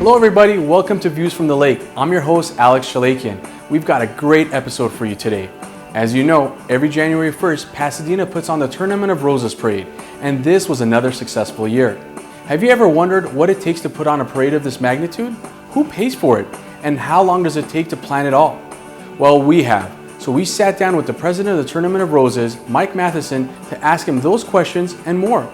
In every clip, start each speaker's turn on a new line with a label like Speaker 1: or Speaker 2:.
Speaker 1: Hello everybody, welcome to Views from the Lake. I'm your host, Alex Chalekian. We've got a great episode for you today. As you know, every January 1st, Pasadena puts on the Tournament of Roses parade, and this was another successful year. Have you ever wondered what it takes to put on a parade of this magnitude? Who pays for it? And how long does it take to plan it all? Well, we have. So we sat down with the president of the Tournament of Roses, Mike Matheson, to ask him those questions and more.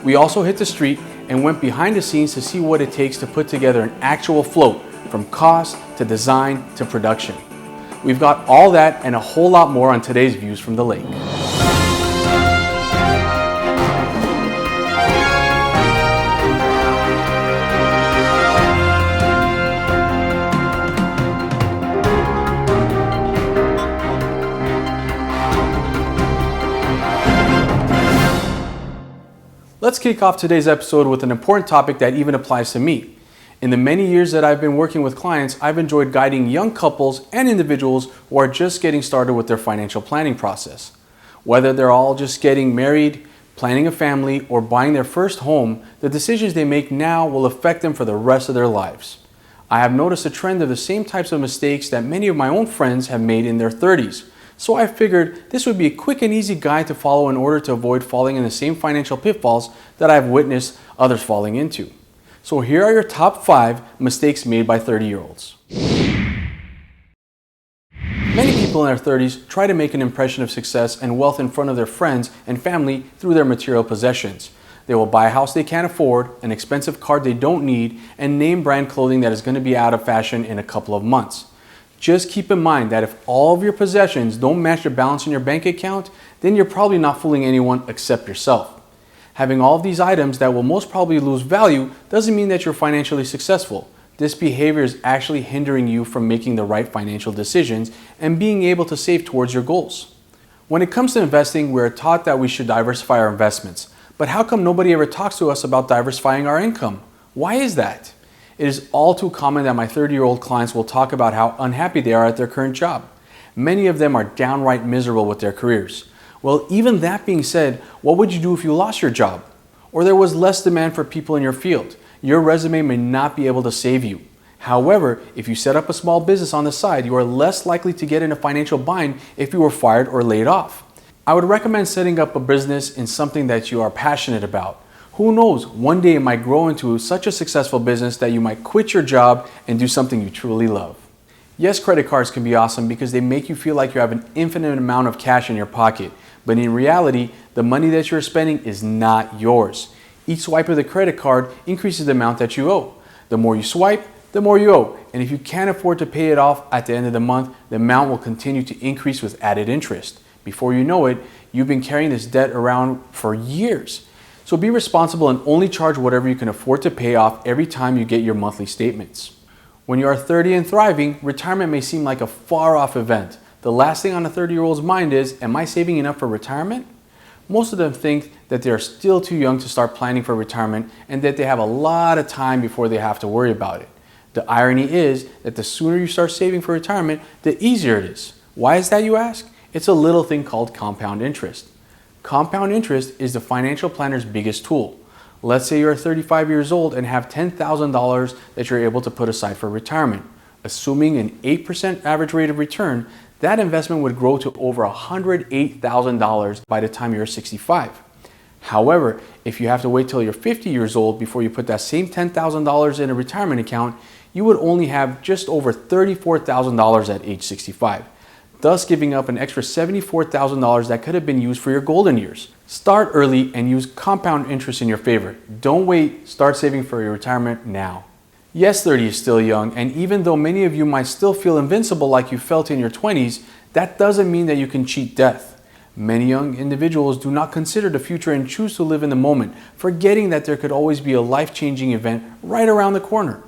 Speaker 1: We also hit the street and went behind the scenes to see what it takes to put together an actual float, from cost to design to production. We've got all that and a whole lot more on today's Views from the Lake. Let's kick off today's episode with an important topic that even applies to me. In the many years that I've been working with clients, I've enjoyed guiding young couples and individuals who are just getting started with their financial planning process. Whether they're all just getting married, planning a family, or buying their first home, the decisions they make now will affect them for the rest of their lives. I have noticed a trend of the same types of mistakes that many of my own friends have made in their 30s. So I figured this would be a quick and easy guide to follow in order to avoid falling in the same financial pitfalls that I've witnessed others falling into. So here are your top 5 mistakes made by 30-year-olds. Many people in their 30s try to make an impression of success and wealth in front of their friends and family through their material possessions. They will buy a house they can't afford, an expensive car they don't need, and name brand clothing that is going to be out of fashion in a couple of months. Just keep in mind that if all of your possessions don't match the balance in your bank account, then you're probably not fooling anyone except yourself. Having all of these items that will most probably lose value doesn't mean that you're financially successful. This behavior is actually hindering you from making the right financial decisions and being able to save towards your goals. When it comes to investing, we're taught that we should diversify our investments. But how come nobody ever talks to us about diversifying our income? Why is that? It is all too common that my 30-year-old clients will talk about how unhappy they are at their current job. Many of them are downright miserable with their careers. Well, even that being said, what would you do if you lost your job? Or there was less demand for people in your field? Your resume may not be able to save you. However, if you set up a small business on the side, you are less likely to get in a financial bind if you were fired or laid off. I would recommend setting up a business in something that you are passionate about. Who knows, one day it might grow into such a successful business that you might quit your job and do something you truly love. Yes, credit cards can be awesome because they make you feel like you have an infinite amount of cash in your pocket. But in reality, the money that you're spending is not yours. Each swipe of the credit card increases the amount that you owe. The more you swipe, the more you owe. And if you can't afford to pay it off at the end of the month, the amount will continue to increase with added interest. Before you know it, you've been carrying this debt around for years. So be responsible and only charge whatever you can afford to pay off every time you get your monthly statements. When you are 30 and thriving, retirement may seem like a far-off event. The last thing on a 30-year-old's mind is, am I saving enough for retirement? Most of them think that they are still too young to start planning for retirement and that they have a lot of time before they have to worry about it. The irony is that the sooner you start saving for retirement, the easier it is. Why is that, you ask? It's a little thing called compound interest. Compound interest is the financial planner's biggest tool. Let's say you're 35 years old and have $10,000 that you're able to put aside for retirement. Assuming an 8% average rate of return, that investment would grow to over $108,000 by the time you're 65. However, if you have to wait till you're 50 years old before you put that same $10,000 in a retirement account, you would only have just over $34,000 at age 65. Thus giving up an extra $74,000 that could have been used for your golden years. Start early and use compound interest in your favor. Don't wait, start saving for your retirement now. Yes, 30 is still young, and even though many of you might still feel invincible like you felt in your 20s, that doesn't mean that you can cheat death. Many young individuals do not consider the future and choose to live in the moment, forgetting that there could always be a life-changing event right around the corner.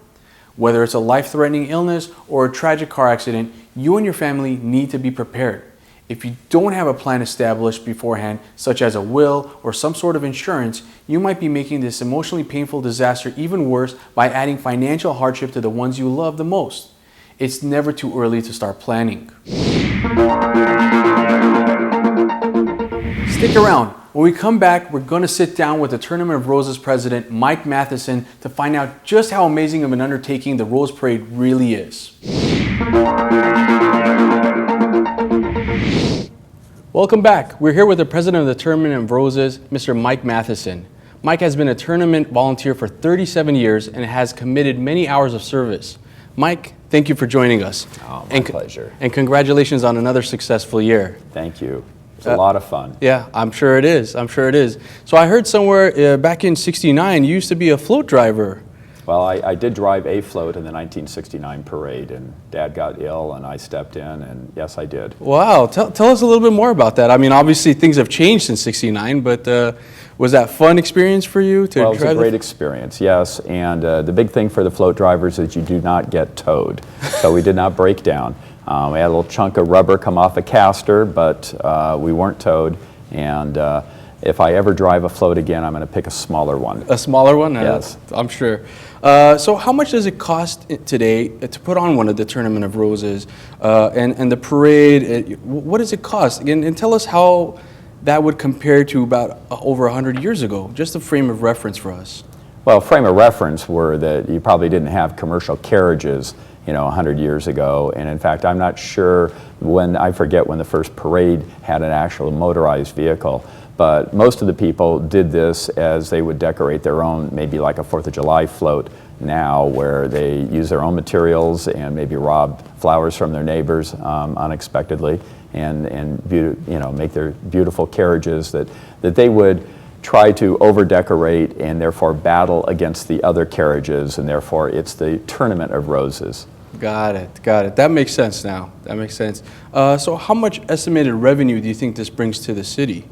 Speaker 1: Whether it's a life-threatening illness or a tragic car accident, you and your family need to be prepared. If you don't have a plan established beforehand, such as a will or some sort of insurance, you might be making this emotionally painful disaster even worse by adding financial hardship to the ones you love the most. It's never too early to start planning. Stick around. When we come back, we're going to sit down with the Tournament of Roses president, Mike Matheson, to find out just how amazing of an undertaking the Rose Parade really is. Welcome back. We're here with the president of the Tournament of Roses, Mr. Mike Matheson. Mike has been a tournament volunteer for 37 years and has committed many hours of service. Mike, thank you for joining us.
Speaker 2: Oh, my pleasure.
Speaker 1: And congratulations on another successful year.
Speaker 2: Thank you. It's a lot of fun.
Speaker 1: Yeah, I'm sure it is. I'm sure it is. So I heard somewhere back in '69, you used to be a float driver.
Speaker 2: Well, I did drive a float in the 1969 parade, and Dad got ill, and I stepped in, and yes, I did.
Speaker 1: Wow. Tell us a little bit more about that. I mean, obviously things have changed since '69, but was that a fun experience for you to
Speaker 2: Well, it was
Speaker 1: drive?
Speaker 2: a great experience, yes. And the big thing for the float drivers is you do not get towed. So we did not break down. We had a little chunk of rubber come off a caster, but we weren't towed. And if I ever drive a float again, I'm going to pick a smaller one.
Speaker 1: A smaller one?
Speaker 2: Yes.
Speaker 1: I'm sure. So how much does it cost today to put on one of the Tournament of Roses and the parade? What does it cost? And tell us how that would compare to about over 100 years ago, just a frame of reference for us.
Speaker 2: Well, frame of reference were that you probably didn't have commercial carriages, 100 years ago. And in fact, I'm not sure I forget when the first parade had an actual motorized vehicle. But most of the people did this as they would decorate their own, maybe like a 4th of July float now, where they use their own materials and maybe rob flowers from their neighbors unexpectedly and make their beautiful carriages that they would try to over-decorate and therefore battle against the other carriages, and therefore it's the Tournament of Roses.
Speaker 1: Got it. That makes sense now. That makes sense. So how much estimated revenue do you think this brings to the city?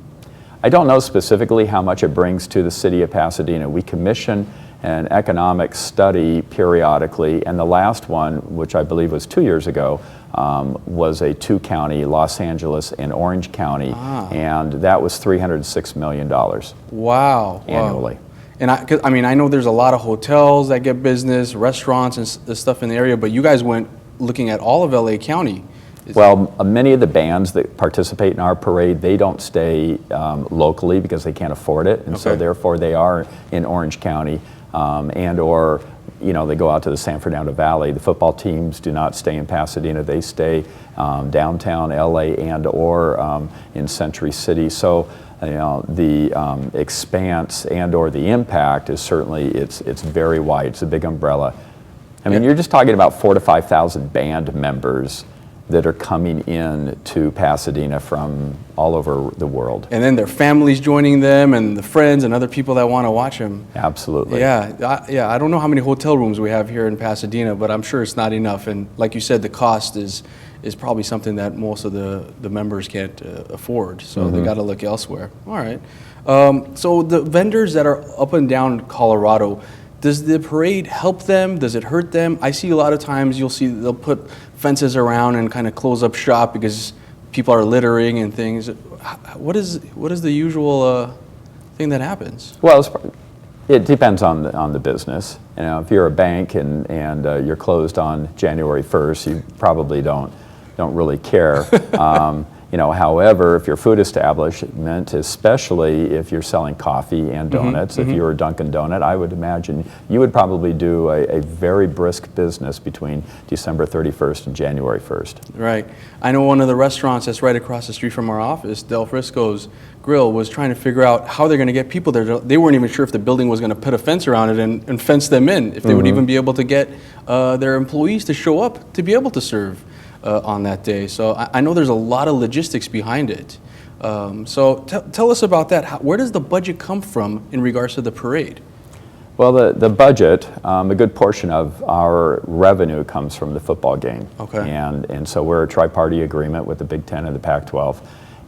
Speaker 2: I don't know specifically how much it brings to the city of Pasadena. We commission an economic study periodically, and the last one, which I believe was 2 years ago, was a 2-county, Los Angeles and Orange County, and that was $306 million.
Speaker 1: Wow.
Speaker 2: Annually.
Speaker 1: And I know there's a lot of hotels that get business, restaurants and stuff in the area, but you guys went looking at all of LA County.
Speaker 2: Well, many of the bands that participate in our parade, they don't stay locally because they can't afford it, and so therefore they are in Orange County, and/or they go out to the San Fernando Valley. The football teams do not stay in Pasadena; they stay downtown LA and/or in Century City. So the expanse and/or the impact is certainly it's very wide. It's a big umbrella. I mean, you're just talking about 4,000 to 5,000 band members that are coming in to Pasadena from all over the world.
Speaker 1: And then their families joining them and the friends and other people that want to watch them.
Speaker 2: Absolutely.
Speaker 1: Yeah, I don't know how many hotel rooms we have here in Pasadena, but I'm sure it's not enough. And like you said, the cost is probably something that most of the members can't afford. So they got to look elsewhere. All right. So the vendors that are up and down Colorado, does the parade help them? Does it hurt them? I see a lot of times they'll put fences around and kind of close up shop because people are littering and things. What is the usual thing that happens?
Speaker 2: Well, it depends on the business. If you're a bank and you're closed on January 1st, you probably don't really care. However, if you're a food establishment, especially if you're selling coffee and donuts, if you're a Dunkin' Donut, I would imagine you would probably do a very brisk business between December 31st and January 1st.
Speaker 1: Right. I know one of the restaurants that's right across the street from our office, Del Frisco's Grill, was trying to figure out how they're going to get people there. They weren't even sure if the building was going to put a fence around it and fence them in, if they would even be able to get their employees to show up to be able to serve on that day. So I know there's a lot of logistics behind it. So tell us about that. Where does the budget come from in regards to the parade?
Speaker 2: Well, the budget, a good portion of our revenue comes from the football game.
Speaker 1: Okay.
Speaker 2: And so we're a tri-party agreement with the Big Ten and the Pac-12,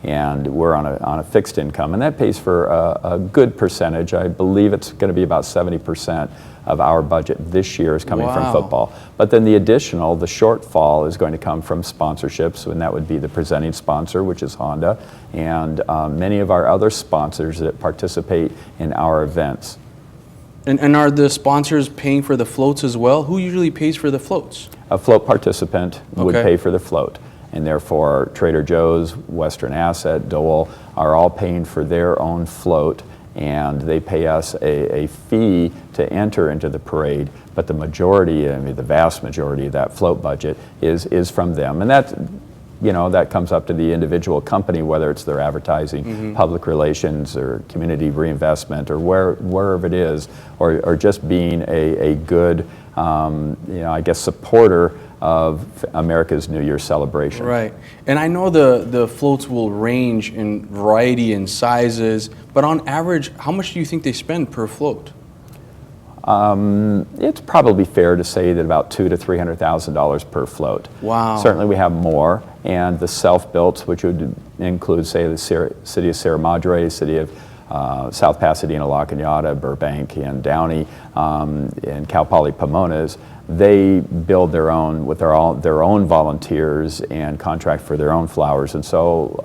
Speaker 2: and we're on a fixed income, and that pays for a good percentage. I believe it's going to be about 70% of our budget this year is coming from football. But then the shortfall is going to come from sponsorships, and that would be the presenting sponsor, which is Honda, and many of our other sponsors that participate in our events.
Speaker 1: And are the sponsors paying for the floats as well? Who usually pays for the floats?
Speaker 2: A float participant would pay for the float, and therefore Trader Joe's, Western Asset, Dole, are all paying for their own float, and they pay us a fee to enter into the parade, but the majority, I mean the vast majority of that float budget is from them. And that, you know, that comes up to the individual company, whether it's their advertising, public relations, or community reinvestment, or wherever it is, or just being a good, you know, I guess, supporter of America's New Year celebration.
Speaker 1: Right. And I know the floats will range in variety and sizes, but on average, how much do you think they spend per float?
Speaker 2: It's probably fair to say that about $200,000 to $300,000 per float.
Speaker 1: Wow.
Speaker 2: Certainly we have more, and the self-built, which would include, say, the City of Sierra Madre, City of South Pasadena, La Cañada, Burbank, and Downey, and Cal Poly Pomonas, they build their own with their own volunteers and contract for their own flowers, and so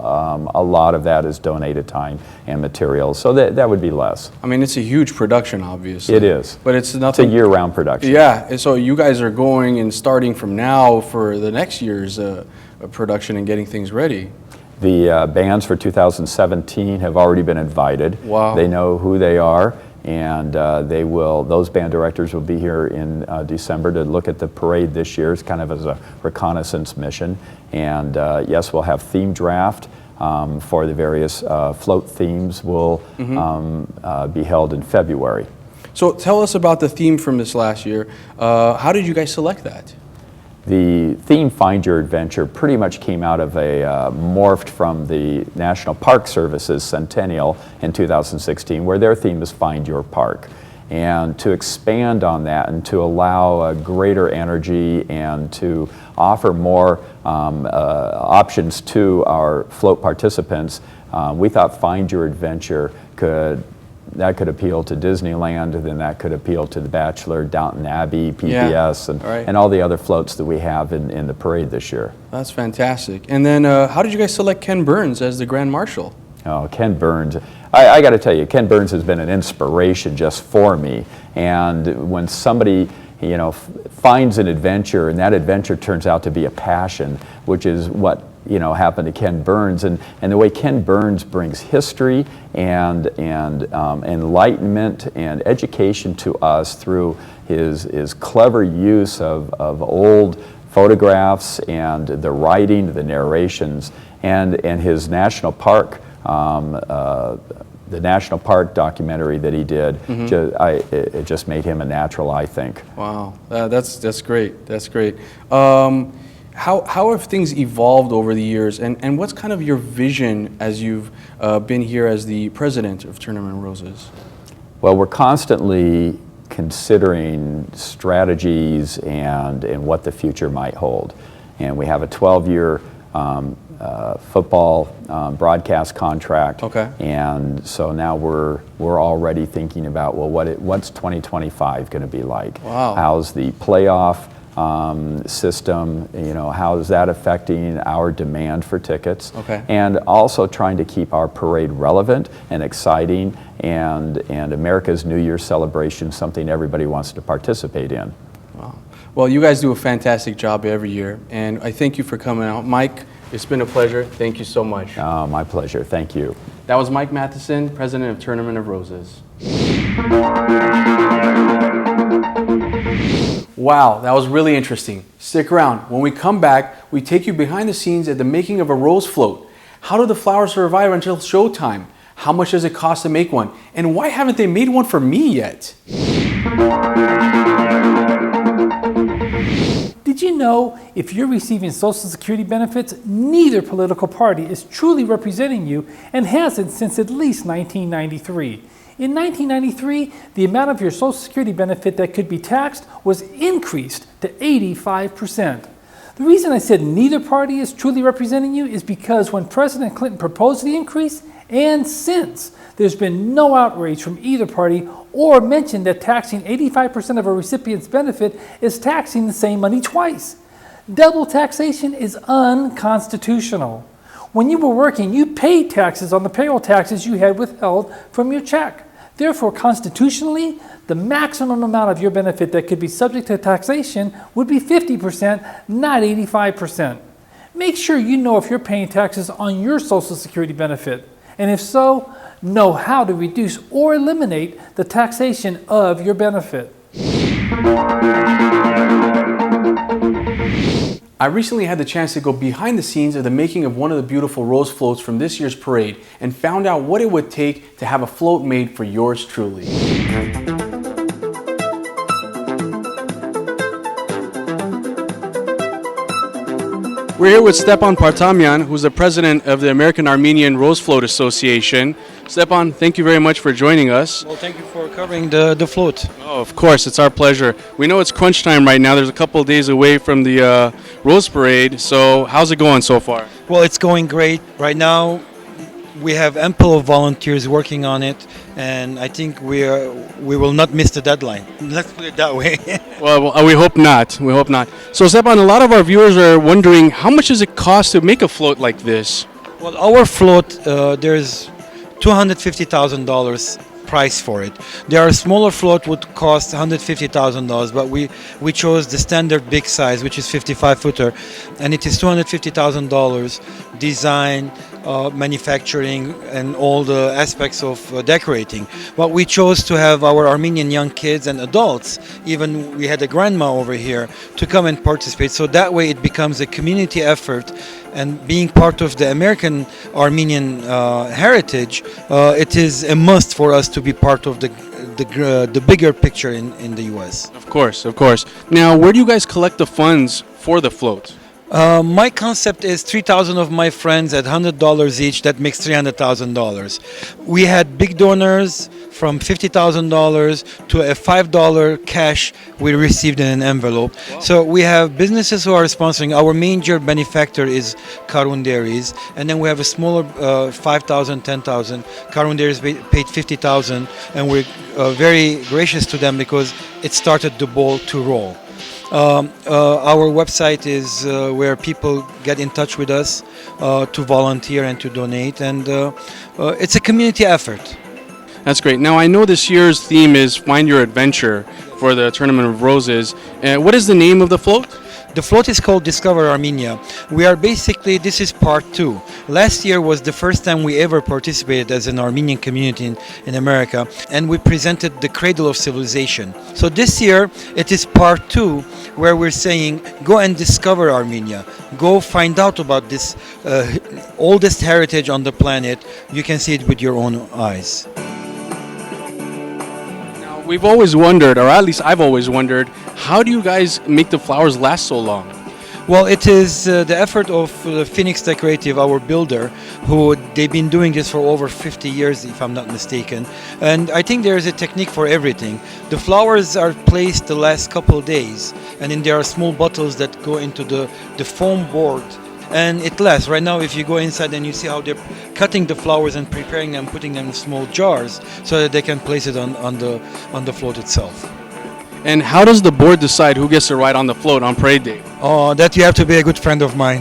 Speaker 2: a lot of that is donated time and materials, so that would be less.
Speaker 1: I mean, it's a huge production, obviously.
Speaker 2: It is.
Speaker 1: But it's nothing.
Speaker 2: It's a year-round production.
Speaker 1: Yeah, and so you guys are going and starting from now for the next year's production and getting things ready.
Speaker 2: The bands for 2017 have already been invited.
Speaker 1: Wow.
Speaker 2: They know who they are, and those band directors will be here in December to look at the parade this year. It's kind of as a reconnaissance mission. And yes, we'll have theme draft for the various float themes will be held in February.
Speaker 1: So tell us about the theme from this last year. How did you guys select that?
Speaker 2: The theme Find Your Adventure pretty much came out of morphed from the National Park Service's Centennial in 2016, where their theme is Find Your Park. And to expand on that and to allow a greater energy and to offer more options to our float participants, we thought Find Your Adventure could appeal to Disneyland, and then that could appeal to The Bachelor, Downton Abbey, PBS, and all the other floats that we have in the parade this year.
Speaker 1: That's fantastic. And then how did you guys select Ken Burns as the Grand Marshal?
Speaker 2: Oh, Ken Burns. I got to tell you, Ken Burns has been an inspiration just for me. And when somebody, you know, finds an adventure and that adventure turns out to be a passion, which is what, you know, happened to Ken Burns, and the way Ken Burns brings history and enlightenment and education to us through his clever use of old photographs and the writing, the narrations, and his national park, the national park documentary that he did. It just made him a natural, I think.
Speaker 1: Wow, that's great. That's great. How have things evolved over the years, and what's kind of your vision as you've been here as the president of Tournament of Roses?
Speaker 2: Well, we're constantly considering strategies and what the future might hold. And we have a 12-year football broadcast contract. Okay. And so now we're already thinking about, well, what's 2025 going to be like? Wow. How's the playoff system, you know, how is that affecting our demand for tickets? Okay. And also trying to keep our parade relevant and exciting, and America's New Year celebration something everybody wants to participate in.
Speaker 1: Wow. Well, you guys do a fantastic job every year, and I thank you for coming out. Mike, it's been a pleasure. Thank you so much.
Speaker 2: Oh, my pleasure. Thank you.
Speaker 1: That was Mike Matheson, president of Tournament of Roses. Wow, that was really interesting. Stick around. When we come back, we take you behind the scenes at the making of a rose float. How do the flowers survive until showtime? How much does it cost to make one? And why haven't they made one for me yet?
Speaker 3: Did you know if you're receiving Social Security benefits, neither political party is truly representing you and hasn't since at least 1993? In 1993, the amount of your Social Security benefit that could be taxed was increased to 85%. The reason I said neither party is truly representing you is because when President Clinton proposed the increase, and since, there's been no outrage from either party or mention that taxing 85% of a recipient's benefit is taxing the same money twice. Double taxation is unconstitutional. When you were working, you paid taxes on the payroll taxes you had withheld from your check. Therefore, constitutionally, the maximum amount of your benefit that could be subject to taxation would be 50%, not 85%. Make sure you know if you're paying taxes on your Social Security benefit. And if so, know how to reduce or eliminate the taxation of your benefit.
Speaker 1: I recently had the chance to go behind the scenes of the making of one of the beautiful rose floats from this year's parade and found out what it would take to have a float made for yours truly. We're here with Stepan Partamyan, who's the president of the American Armenian Rose Float Association. Stepan, thank you very much for joining us.
Speaker 4: Well, thank you for covering the float.
Speaker 1: Oh, of course, it's our pleasure. We know it's crunch time right now. There's a couple of days away from the Rose Parade. So how's it going so far?
Speaker 4: Well, it's going great. Right now, we have ample of volunteers working on it, and I think we will not miss the deadline. Let's put it that way.
Speaker 1: Well, we hope not. We hope not. So, Stepan, a lot of our viewers are wondering, how much does it cost to make a float like this?
Speaker 4: Well, our float, there's $250,000 price for it. There are smaller float would cost $150,000, but we chose the standard big size, which is 55-footer, and it is $250,000 design, manufacturing, and all the aspects of decorating. But we chose to have our Armenian young kids and adults, even we had a grandma over here, to come and participate. So that way it becomes a community effort, and being part of the American Armenian heritage, it is a must for us to be part of the bigger picture in the U.S.
Speaker 1: Of course, of course. Now, where do you guys collect the funds for the float?
Speaker 4: My concept is 3,000 of my friends at $100 each. That makes $300,000. We had big donors from $50,000 to a $5 cash we received in an envelope. Wow. So we have businesses who are sponsoring. Our major benefactor is Kourouyan Dairies, and then we have a smaller 5,000, 10,000. Kourouyan Dairies paid 50,000, and we're very gracious to them because it started the ball to roll. Our website is where people get in touch with us to volunteer and to donate, and it's a community effort.
Speaker 1: That's great. Now, I know this year's theme is Find Your Adventure for the Tournament of Roses. What is the name of the float?
Speaker 4: The float is called Discover Armenia. We are basically, this is part 2. Last year was the first time we ever participated as an Armenian community in America, and we presented the Cradle of Civilization. So this year, it is part 2, where we're saying, go and discover Armenia. Go find out about this oldest heritage on the planet. You can see it with your own eyes.
Speaker 1: We've always wondered, or at least I've always wondered, how do you guys make the flowers last so long?
Speaker 4: Well, it is the effort of Phoenix Decorative, our builder, who they've been doing this for over 50 years, if I'm not mistaken. And I think there is a technique for everything. The flowers are placed the last couple of days, and then there are small bottles that go into the foam board. And it lasts. Right now, if you go inside and you see how they're cutting the flowers and preparing them, putting them in small jars so that they can place it on the float itself.
Speaker 1: And how does the board decide who gets to ride on the float on parade day?
Speaker 4: Oh, that you have to be a good friend of mine.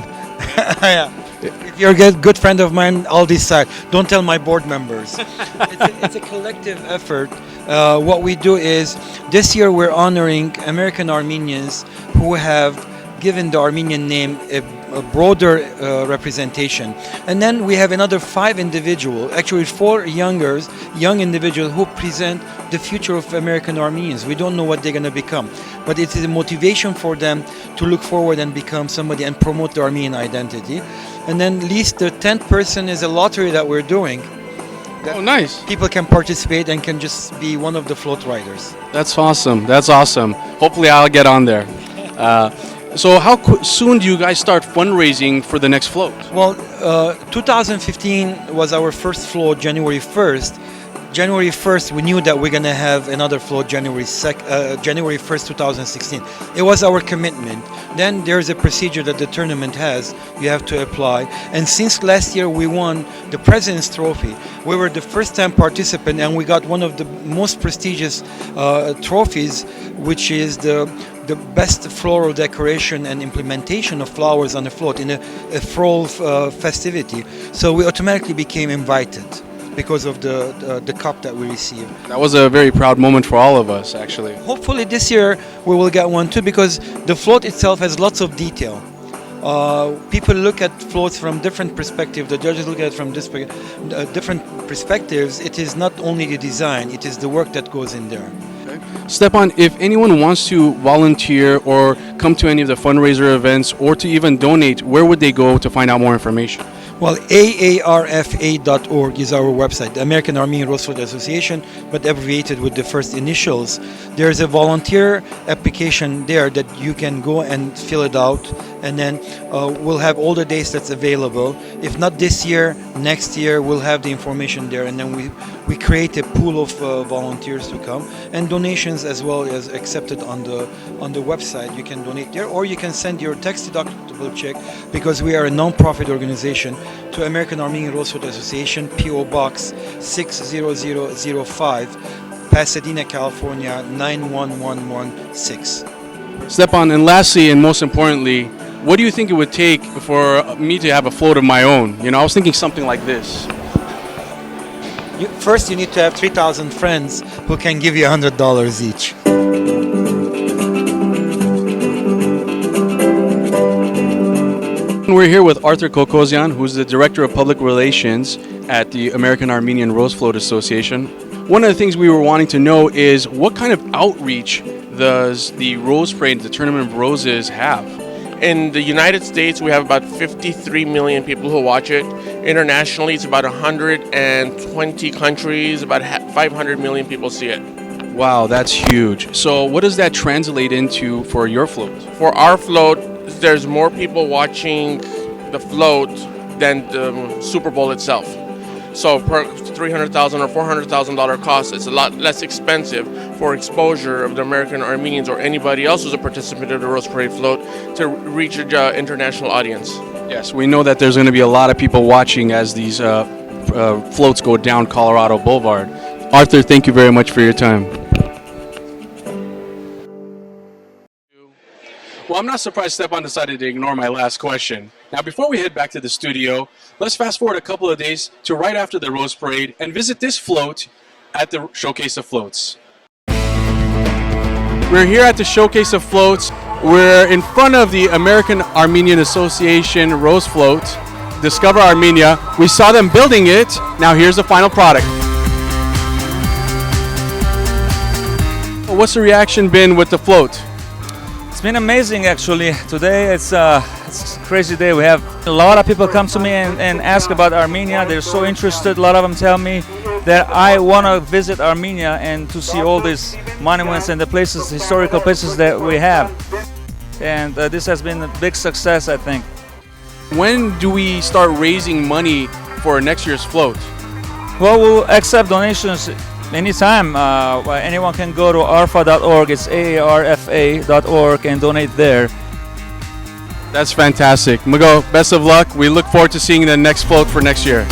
Speaker 4: Yeah. If you're a good friend of mine, I'll decide. Don't tell my board members. It's a collective effort. What we do is, this year we're honoring American Armenians who have given the Armenian name a broader representation. And then we have another 5 individuals, actually 4 young individuals who present the future of American Armenians. We don't know what they're going to become, but it is a motivation for them to look forward and become somebody and promote the Armenian identity. And then at least the 10th person is a lottery that we're doing.
Speaker 1: Oh, nice.
Speaker 4: People can participate and can just be one of the float riders.
Speaker 1: That's awesome. That's awesome. Hopefully I'll get on there. So how soon do you guys start fundraising for the next float?
Speaker 4: Well, 2015 was our first float, January 1st. January 1st, we knew that we're going to have another float January 1st, 2016. It was our commitment. Then there's a procedure that the tournament has. You have to apply. And since last year we won the President's Trophy, we were the first time participant, and we got one of the most prestigious trophies, which is the best floral decoration and implementation of flowers on the float in a floral festivity. So we automatically became invited because of the cup that we received.
Speaker 1: That was a very proud moment for all of us, actually.
Speaker 4: Hopefully this year we will get one too, because the float itself has lots of detail. People look at floats from different perspectives. The judges look at it from different perspectives. It is not only the design, it is the work that goes in there.
Speaker 1: Stepan, if anyone wants to volunteer or come to any of the fundraiser events or to even donate, where would they go to find out more information?
Speaker 4: Well, aarfa.org is our website, the American Armenian Rose Float Association, but abbreviated with the first initials. There's a volunteer application there that you can go and fill it out, and then we'll have all the dates that's available. If not this year, next year we'll have the information there, and then we create a pool of volunteers to come, and donations as well as accepted on the website. You can donate there, or you can send your tax-deductible check, because we are a non-profit organization, to American Armenian Rose Float Association, P.O. Box 60005, Pasadena, California 91116.
Speaker 1: Stepan, and lastly and most importantly, what do you think it would take for me to have a float of my own? You know, I was thinking something like this.
Speaker 4: First, you need to have 3,000 friends who can give you $100 each.
Speaker 1: We're here with Arthur Kourouyan, who's the Director of Public Relations at the American Armenian Rose Float Association. One of the things we were wanting to know is what kind of outreach does the Rose Parade, the Tournament of Roses, have?
Speaker 5: In the United States, we have about 53 million people who watch it. Internationally, it's about 120 countries, about 500 million people see it.
Speaker 1: Wow, that's huge. So what does that translate into for your float?
Speaker 5: For our float, there's more people watching the float than the Super Bowl itself. So per $300,000 or $400,000 cost, it's a lot less expensive for exposure of the American Armenians or anybody else who's a participant of the Rose Parade float to reach an international audience.
Speaker 1: Yes, we know that there's going to be a lot of people watching as these floats go down Colorado Boulevard. Arthur, thank you very much for your time. Well, I'm not surprised Stepan decided to ignore my last question. Now, before we head back to the studio, let's fast forward a couple of days to right after the Rose Parade and visit this float at the Showcase of Floats. We're here at the Showcase of Floats. We're in front of the American Armenian Association Rose Float, Discover Armenia. We saw them building it. Now here's the final product. What's the reaction been with the float?
Speaker 6: It's been amazing, actually. Today it's a crazy day. We have a lot of people come to me and ask about Armenia. They're so interested. A lot of them tell me that I want to visit Armenia and to see all these monuments and the places, historical places that we have. And this has been a big success, I think.
Speaker 1: When do we start raising money for next year's float?
Speaker 6: Well, we'll accept donations anytime. Anyone can go to arfa.org. It's aarfa.org and donate there.
Speaker 1: That's fantastic. Mago, best of luck. We look forward to seeing the next float for next year.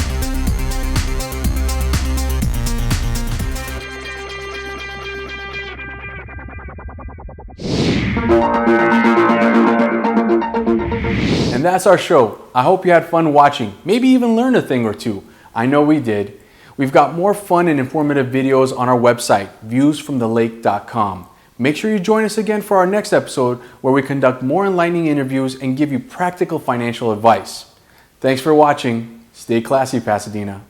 Speaker 1: And that's our show. I hope you had fun watching, maybe even learned a thing or two. I know we did. We've got more fun and informative videos on our website, viewsfromthelake.com. Make sure you join us again for our next episode where we conduct more enlightening interviews and give you practical financial advice. Thanks for watching. Stay classy, Pasadena.